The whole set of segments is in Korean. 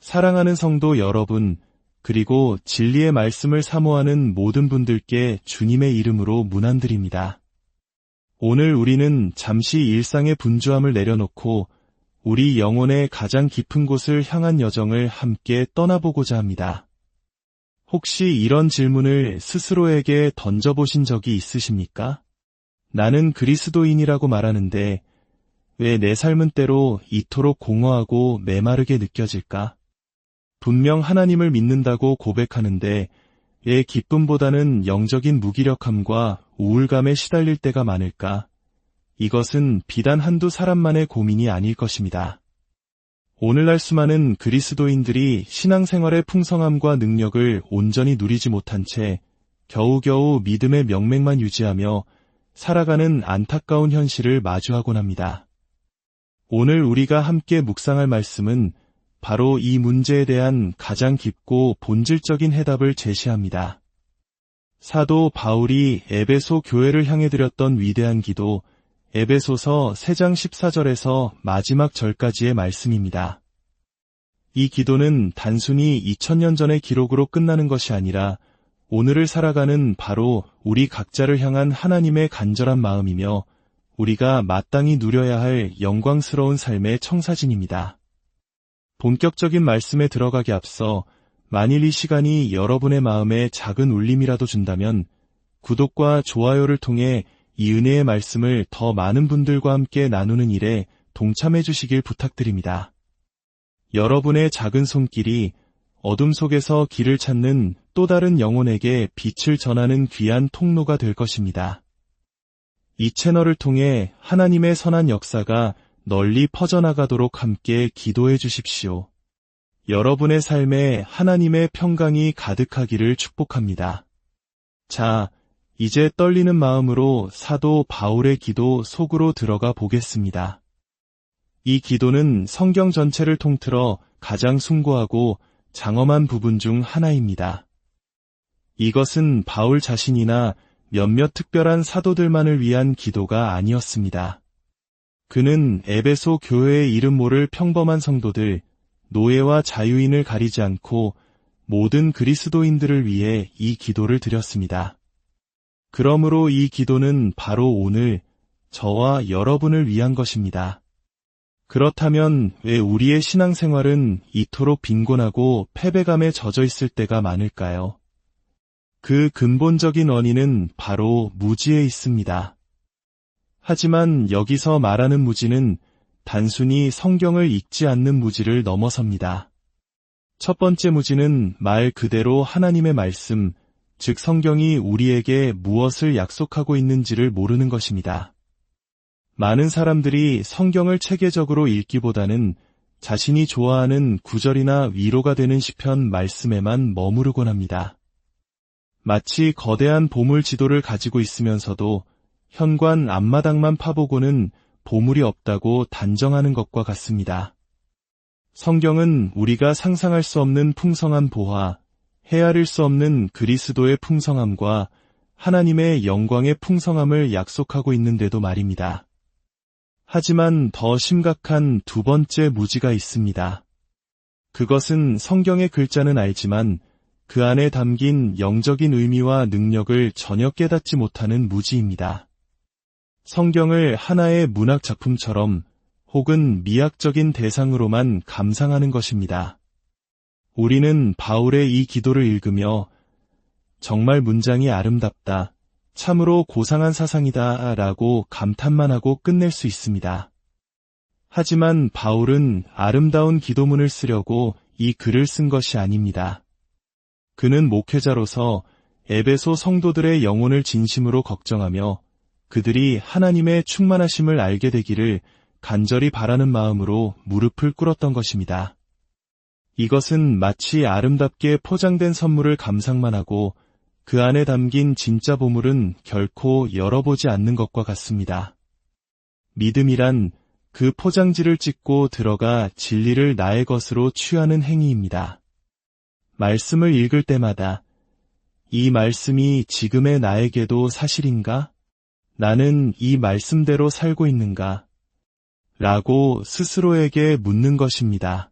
사랑하는 성도 여러분, 그리고 진리의 말씀을 사모하는 모든 분들께 주님의 이름으로 문안드립니다. 오늘 우리는 잠시 일상의 분주함을 내려놓고 우리 영혼의 가장 깊은 곳을 향한 여정을 함께 떠나보고자 합니다. 혹시 이런 질문을 스스로에게 던져보신 적이 있으십니까? 나는 그리스도인이라고 말하는데 왜 내 삶은 때로 이토록 공허하고 메마르게 느껴질까? 분명 하나님을 믿는다고 고백하는데 왜 기쁨보다는 영적인 무기력함과 우울감에 시달릴 때가 많을까? 이것은 비단 한두 사람만의 고민이 아닐 것입니다. 오늘날 수많은 그리스도인들이 신앙생활의 풍성함과 능력을 온전히 누리지 못한 채 겨우겨우 믿음의 명맥만 유지하며 살아가는 안타까운 현실을 마주하곤 합니다. 오늘 우리가 함께 묵상할 말씀은 바로 이 문제에 대한 가장 깊고 본질적인 해답을 제시합니다. 사도 바울이 에베소 교회를 향해 드렸던 위대한 기도, 에베소서 3장 14절에서 마지막 절까지의 말씀입니다. 이 기도는 단순히 2000년 전의 기록으로 끝나는 것이 아니라 오늘을 살아가는 바로 우리 각자를 향한 하나님의 간절한 마음이며 우리가 마땅히 누려야 할 영광스러운 삶의 청사진입니다. 본격적인 말씀에 들어가기 앞서 만일 이 시간이 여러분의 마음에 작은 울림이라도 준다면 구독과 좋아요를 통해 이 은혜의 말씀을 더 많은 분들과 함께 나누는 일에 동참해 주시길 부탁드립니다. 여러분의 작은 손길이 어둠 속에서 길을 찾는 또 다른 영혼에게 빛을 전하는 귀한 통로가 될 것입니다. 이 채널을 통해 하나님의 선한 역사가 널리 퍼져나가도록 함께 기도해 주십시오. 여러분의 삶에 하나님의 평강이 가득하기를 축복합니다. 자, 이제 떨리는 마음으로 사도 바울의 기도 속으로 들어가 보겠습니다. 이 기도는 성경 전체를 통틀어 가장 숭고하고 장엄한 부분 중 하나입니다. 이것은 바울 자신이나 몇몇 특별한 사도들만을 위한 기도가 아니었습니다. 그는 에베소 교회의 이름 모를 평범한 성도들, 노예와 자유인을 가리지 않고 모든 그리스도인들을 위해 이 기도를 드렸습니다. 그러므로 이 기도는 바로 오늘 저와 여러분을 위한 것입니다. 그렇다면 왜 우리의 신앙생활은 이토록 빈곤하고 패배감에 젖어 있을 때가 많을까요? 그 근본적인 원인은 바로 무지에 있습니다. 하지만 여기서 말하는 무지는 단순히 성경을 읽지 않는 무지를 넘어섭니다. 첫 번째 무지는 말 그대로 하나님의 말씀, 즉 성경이 우리에게 무엇을 약속하고 있는지를 모르는 것입니다. 많은 사람들이 성경을 체계적으로 읽기보다는 자신이 좋아하는 구절이나 위로가 되는 시편 말씀에만 머무르곤 합니다. 마치 거대한 보물 지도를 가지고 있으면서도 현관 앞마당만 파보고는 보물이 없다고 단정하는 것과 같습니다. 성경은 우리가 상상할 수 없는 풍성한 보화, 헤아릴 수 없는 그리스도의 풍성함과 하나님의 영광의 풍성함을 약속하고 있는데도 말입니다. 하지만 더 심각한 두 번째 무지가 있습니다. 그것은 성경의 글자는 알지만 그 안에 담긴 영적인 의미와 능력을 전혀 깨닫지 못하는 무지입니다. 성경을 하나의 문학 작품처럼 혹은 미학적인 대상으로만 감상하는 것입니다. 우리는 바울의 이 기도를 읽으며 정말 문장이 아름답다, 참으로 고상한 사상이다 라고 감탄만 하고 끝낼 수 있습니다. 하지만 바울은 아름다운 기도문을 쓰려고 이 글을 쓴 것이 아닙니다. 그는 목회자로서 에베소 성도들의 영혼을 진심으로 걱정하며 그들이 하나님의 충만하심을 알게 되기를 간절히 바라는 마음으로 무릎을 꿇었던 것입니다. 이것은 마치 아름답게 포장된 선물을 감상만 하고 그 안에 담긴 진짜 보물은 결코 열어보지 않는 것과 같습니다. 믿음이란 그 포장지를 찢고 들어가 진리를 나의 것으로 취하는 행위입니다. 말씀을 읽을 때마다 이 말씀이 지금의 나에게도 사실인가? 나는 이 말씀대로 살고 있는가? 라고 스스로에게 묻는 것입니다.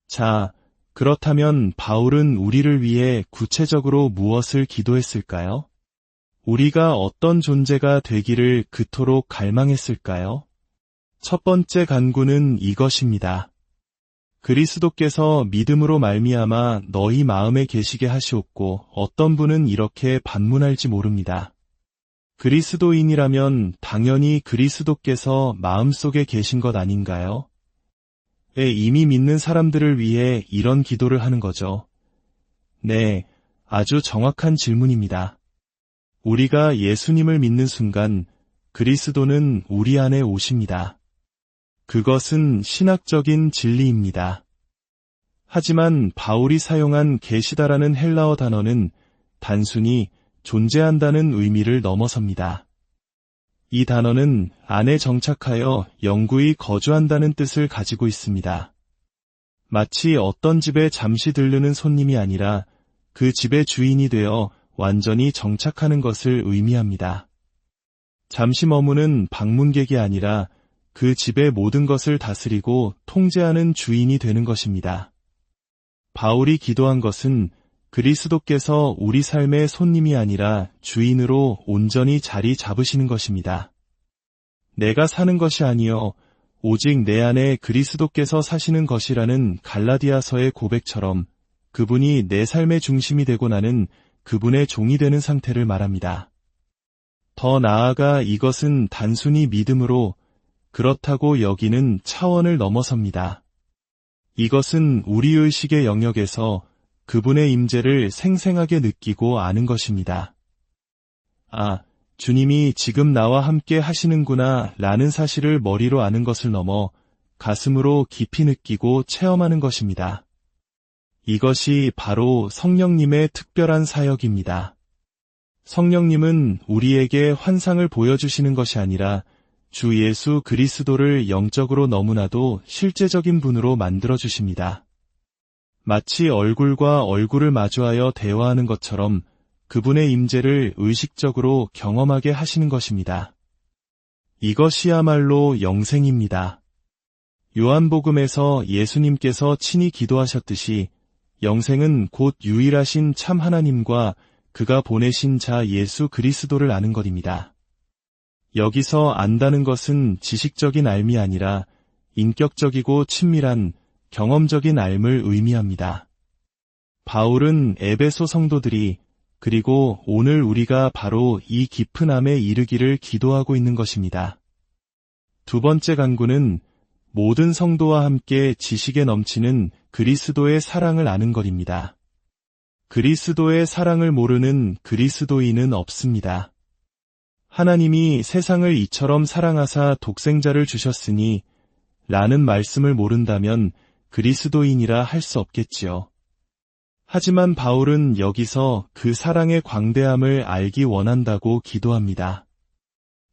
자, 그렇다면 바울은 우리를 위해 구체적으로 무엇을 기도했을까요? 우리가 어떤 존재가 되기를 그토록 갈망했을까요? 첫 번째 간구는 이것입니다. 그리스도께서 믿음으로 말미암아 너희 마음에 계시게 하시옵고 어떤 분은 이렇게 반문할지 모릅니다. 그리스도인이라면 당연히 그리스도께서 마음속에 계신 것 아닌가요? 이미 믿는 사람들을 위해 이런 기도를 하는 거죠. 네, 아주 정확한 질문입니다. 우리가 예수님을 믿는 순간 그리스도는 우리 안에 오십니다. 그것은 신학적인 진리입니다. 하지만 바울이 사용한 계시다라는 헬라어 단어는 단순히 존재한다는 의미를 넘어섭니다. 이 단어는 안에 정착하여 영구히 거주한다는 뜻을 가지고 있습니다. 마치 어떤 집에 잠시 들르는 손님이 아니라 그 집의 주인이 되어 완전히 정착하는 것을 의미합니다. 잠시 머무는 방문객이 아니라 그 집의 모든 것을 다스리고 통제하는 주인이 되는 것입니다. 바울이 기도한 것은 그리스도께서 우리 삶의 손님이 아니라 주인으로 온전히 자리 잡으시는 것입니다. 내가 사는 것이 아니요 오직 내 안에 그리스도께서 사시는 것이라는 갈라디아서의 고백처럼 그분이 내 삶의 중심이 되고 나는 그분의 종이 되는 상태를 말합니다. 더 나아가 이것은 단순히 믿음으로 그렇다고 여기는 차원을 넘어섭니다. 이것은 우리 의식의 영역에서 그분의 임재를 생생하게 느끼고 아는 것입니다. 아, 주님이 지금 나와 함께 하시는구나 라는 사실을 머리로 아는 것을 넘어 가슴으로 깊이 느끼고 체험하는 것입니다. 이것이 바로 성령님의 특별한 사역입니다. 성령님은 우리에게 환상을 보여주시는 것이 아니라 주 예수 그리스도를 영적으로 너무나도 실제적인 분으로 만들어주십니다. 마치 얼굴과 얼굴을 마주하여 대화하는 것처럼 그분의 임재를 의식적으로 경험하게 하시는 것입니다. 이것이야말로 영생입니다. 요한복음에서 예수님께서 친히 기도하셨듯이 영생은 곧 유일하신 참 하나님과 그가 보내신 자 예수 그리스도를 아는 것입니다. 여기서 안다는 것은 지식적인 알미 아니라 인격적이고 친밀한 경험적인 알을 의미합니다. 바울은 에베소 성도들이 그리고 오늘 우리가 바로 이 깊은 암에 이르기를 기도하고 있는 것입니다. 두 번째 간구는 모든 성도와 함께 지식에 넘치는 그리스도의 사랑을 아는 것입니다. 그리스도의 사랑을 모르는 그리스도인은 없습니다. 하나님이 세상을 이처럼 사랑하사 독생자를 주셨으니 라는 말씀을 모른다면 그리스도인이라 할 수 없겠지요. 하지만 바울은 여기서 그 사랑의 광대함을 알기 원한다고 기도합니다.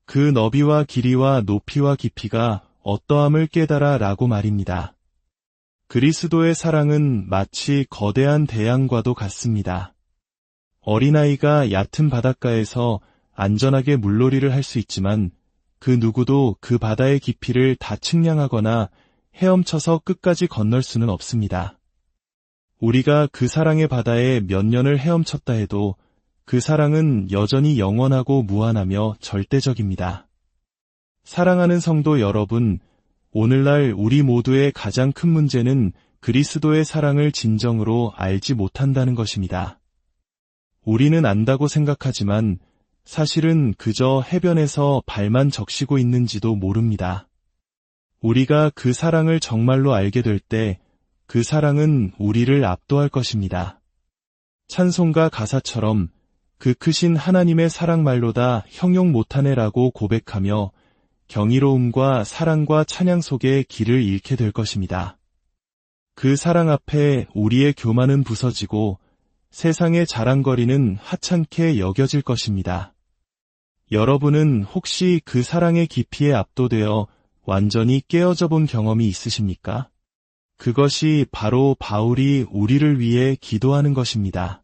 그 너비와 길이와 높이와 깊이가 어떠함을 깨달아 라고 말입니다. 그리스도의 사랑은 마치 거대한 대양과도 같습니다. 어린아이가 얕은 바닷가에서 안전하게 물놀이를 할 수 있지만 그 누구도 그 바다의 깊이를 다 측량하거나 헤엄쳐서 끝까지 건널 수는 없습니다. 우리가 그 사랑의 바다에 몇 년을 헤엄쳤다 해도 그 사랑은 여전히 영원하고 무한하며 절대적입니다. 사랑하는 성도 여러분, 오늘날 우리 모두의 가장 큰 문제는 그리스도의 사랑을 진정으로 알지 못한다는 것입니다. 우리는 안다고 생각하지만 사실은 그저 해변에서 발만 적시고 있는지도 모릅니다. 우리가 그 사랑을 정말로 알게 될 때 그 사랑은 우리를 압도할 것입니다. 찬송가 가사처럼 그 크신 하나님의 사랑 말로다 형용 못하네라고 고백하며 경이로움과 사랑과 찬양 속에 길을 잃게 될 것입니다. 그 사랑 앞에 우리의 교만은 부서지고 세상의 자랑거리는 하찮게 여겨질 것입니다. 여러분은 혹시 그 사랑의 깊이에 압도되어 완전히 깨어져 본 경험이 있으십니까? 그것이 바로 바울이 우리를 위해 기도하는 것입니다.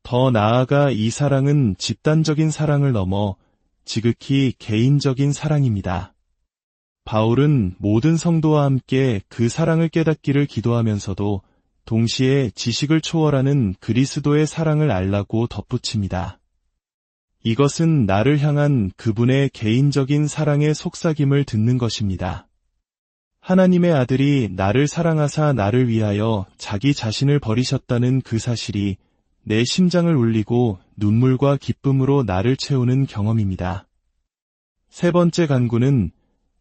더 나아가 이 사랑은 집단적인 사랑을 넘어 지극히 개인적인 사랑입니다. 바울은 모든 성도와 함께 그 사랑을 깨닫기를 기도하면서도 동시에 지식을 초월하는 그리스도의 사랑을 알라고 덧붙입니다. 이것은 나를 향한 그분의 개인적인 사랑의 속삭임을 듣는 것입니다. 하나님의 아들이 나를 사랑하사 나를 위하여 자기 자신을 버리셨다는 그 사실이 내 심장을 울리고 눈물과 기쁨으로 나를 채우는 경험입니다. 세 번째 간구는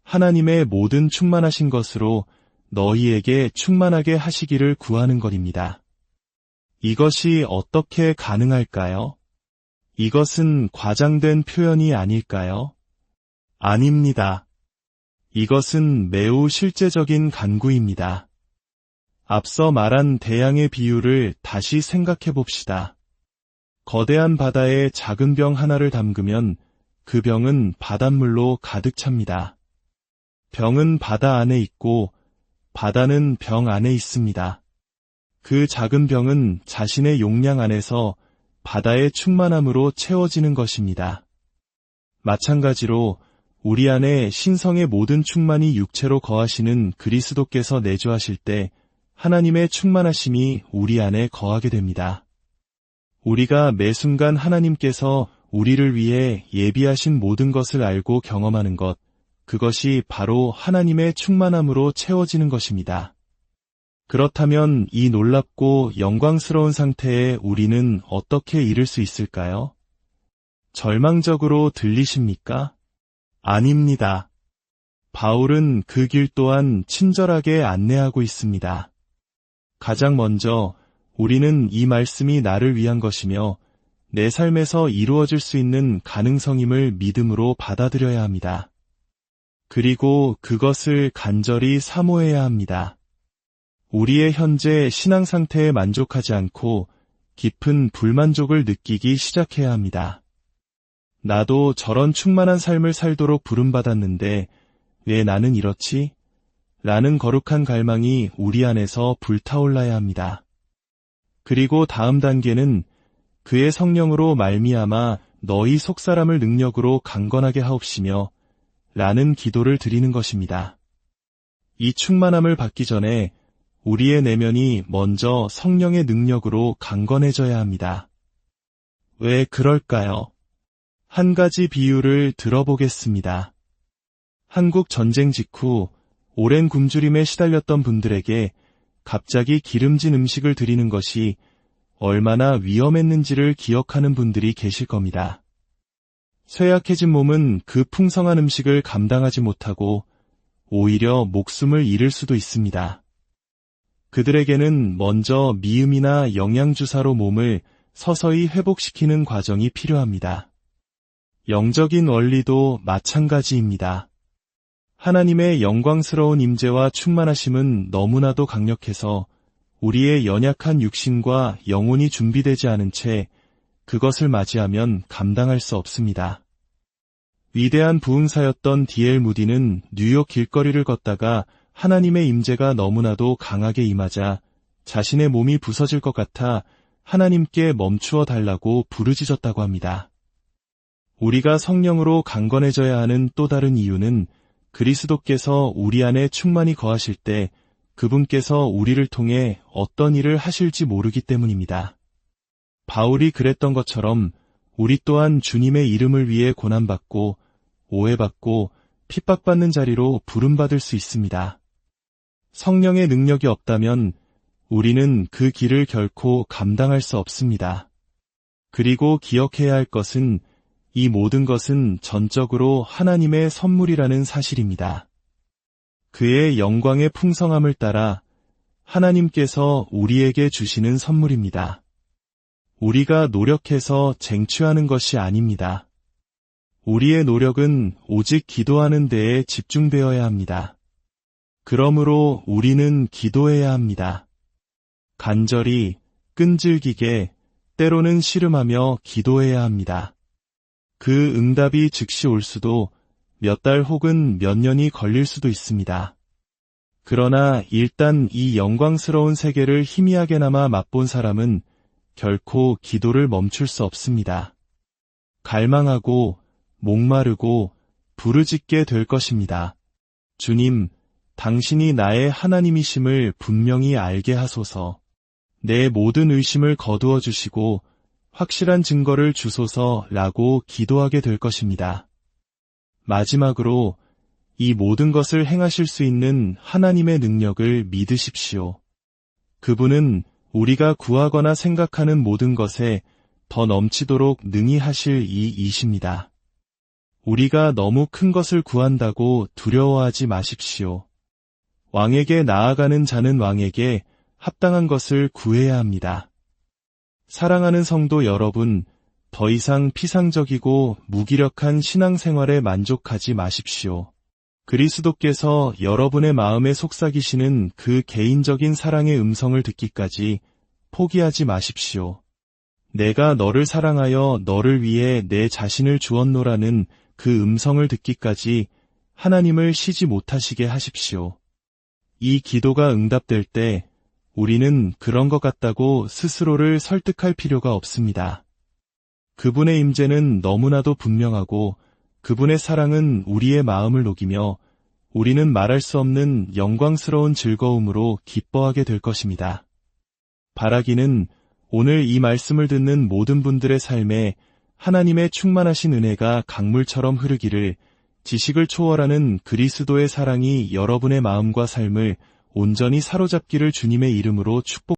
하나님의 모든 충만하신 것으로 너희에게 충만하게 하시기를 구하는 것입니다. 이것이 어떻게 가능할까요? 이것은 과장된 표현이 아닐까요? 아닙니다. 이것은 매우 실제적인 간구입니다. 앞서 말한 대양의 비유를 다시 생각해 봅시다. 거대한 바다에 작은 병 하나를 담그면 그 병은 바닷물로 가득 찹니다. 병은 바다 안에 있고 바다는 병 안에 있습니다. 그 작은 병은 자신의 용량 안에서 바다의 충만함으로 채워지는 것입니다. 마찬가지로 우리 안에 신성의 모든 충만이 육체로 거하시는 그리스도께서 내주하실 때 하나님의 충만하심이 우리 안에 거하게 됩니다. 우리가 매 순간 하나님께서 우리를 위해 예비하신 모든 것을 알고 경험하는 것, 그것이 바로 하나님의 충만함으로 채워지는 것입니다. 그렇다면 이 놀랍고 영광스러운 상태에 우리는 어떻게 이를 수 있을까요? 절망적으로 들리십니까? 아닙니다. 바울은 그 길 또한 친절하게 안내하고 있습니다. 가장 먼저 우리는 이 말씀이 나를 위한 것이며 내 삶에서 이루어질 수 있는 가능성임을 믿음으로 받아들여야 합니다. 그리고 그것을 간절히 사모해야 합니다. 우리의 현재 신앙 상태에 만족하지 않고 깊은 불만족을 느끼기 시작해야 합니다. 나도 저런 충만한 삶을 살도록 부름받았는데 왜 나는 이렇지? 라는 거룩한 갈망이 우리 안에서 불타올라야 합니다. 그리고 다음 단계는 그의 성령으로 말미암아 너희 속사람을 능력으로 강건하게 하옵시며 라는 기도를 드리는 것입니다. 이 충만함을 받기 전에 우리의 내면이 먼저 성령의 능력으로 강건해져야 합니다. 왜 그럴까요? 한 가지 비유를 들어보겠습니다. 한국 전쟁 직후 오랜 굶주림에 시달렸던 분들에게 갑자기 기름진 음식을 드리는 것이 얼마나 위험했는지를 기억하는 분들이 계실 겁니다. 쇠약해진 몸은 그 풍성한 음식을 감당하지 못하고 오히려 목숨을 잃을 수도 있습니다. 그들에게는 먼저 미음이나 영양주사로 몸을 서서히 회복시키는 과정이 필요합니다. 영적인 원리도 마찬가지입니다. 하나님의 영광스러운 임재와 충만하심은 너무나도 강력해서 우리의 연약한 육신과 영혼이 준비되지 않은 채 그것을 맞이하면 감당할 수 없습니다. 위대한 부흥사였던 D.L. 무디는 뉴욕 길거리를 걷다가 하나님의 임재가 너무나도 강하게 임하자 자신의 몸이 부서질 것 같아 하나님께 멈추어 달라고 부르짖었다고 합니다. 우리가 성령으로 강건해져야 하는 또 다른 이유는 그리스도께서 우리 안에 충만히 거하실 때 그분께서 우리를 통해 어떤 일을 하실지 모르기 때문입니다. 바울이 그랬던 것처럼 우리 또한 주님의 이름을 위해 고난받고 오해받고 핍박받는 자리로 부름받을 수 있습니다. 성령의 능력이 없다면 우리는 그 길을 결코 감당할 수 없습니다. 그리고 기억해야 할 것은 이 모든 것은 전적으로 하나님의 선물이라는 사실입니다. 그의 영광의 풍성함을 따라 하나님께서 우리에게 주시는 선물입니다. 우리가 노력해서 쟁취하는 것이 아닙니다. 우리의 노력은 오직 기도하는 데에 집중되어야 합니다. 그러므로 우리는 기도해야 합니다. 간절히, 끈질기게, 때로는 씨름하며 기도해야 합니다. 그 응답이 즉시 올 수도 몇 달 혹은 몇 년이 걸릴 수도 있습니다. 그러나 일단 이 영광스러운 세계를 희미하게나마 맛본 사람은 결코 기도를 멈출 수 없습니다. 갈망하고 목마르고 부르짖게 될 것입니다. 주님, 당신이 나의 하나님이심을 분명히 알게 하소서. 내 모든 의심을 거두어 주시고 확실한 증거를 주소서라고 기도하게 될 것입니다. 마지막으로 이 모든 것을 행하실 수 있는 하나님의 능력을 믿으십시오. 그분은 우리가 구하거나 생각하는 모든 것에 더 넘치도록 능히 하실 이이십니다. 우리가 너무 큰 것을 구한다고 두려워하지 마십시오. 왕에게 나아가는 자는 왕에게 합당한 것을 구해야 합니다. 사랑하는 성도 여러분, 더 이상 피상적이고 무기력한 신앙생활에 만족하지 마십시오. 그리스도께서 여러분의 마음에 속삭이시는 그 개인적인 사랑의 음성을 듣기까지 포기하지 마십시오. 내가 너를 사랑하여 너를 위해 내 자신을 주었노라는 그 음성을 듣기까지 하나님을 쉬지 못하시게 하십시오. 이 기도가 응답될 때 우리는 그런 것 같다고 스스로를 설득할 필요가 없습니다. 그분의 임재는 너무나도 분명하고 그분의 사랑은 우리의 마음을 녹이며 우리는 말할 수 없는 영광스러운 즐거움으로 기뻐하게 될 것입니다. 바라기는 오늘 이 말씀을 듣는 모든 분들의 삶에 하나님의 충만하신 은혜가 강물처럼 흐르기를, 지식을 초월하는 그리스도의 사랑이 여러분의 마음과 삶을 온전히 사로잡기를 주님의 이름으로 축복합니다.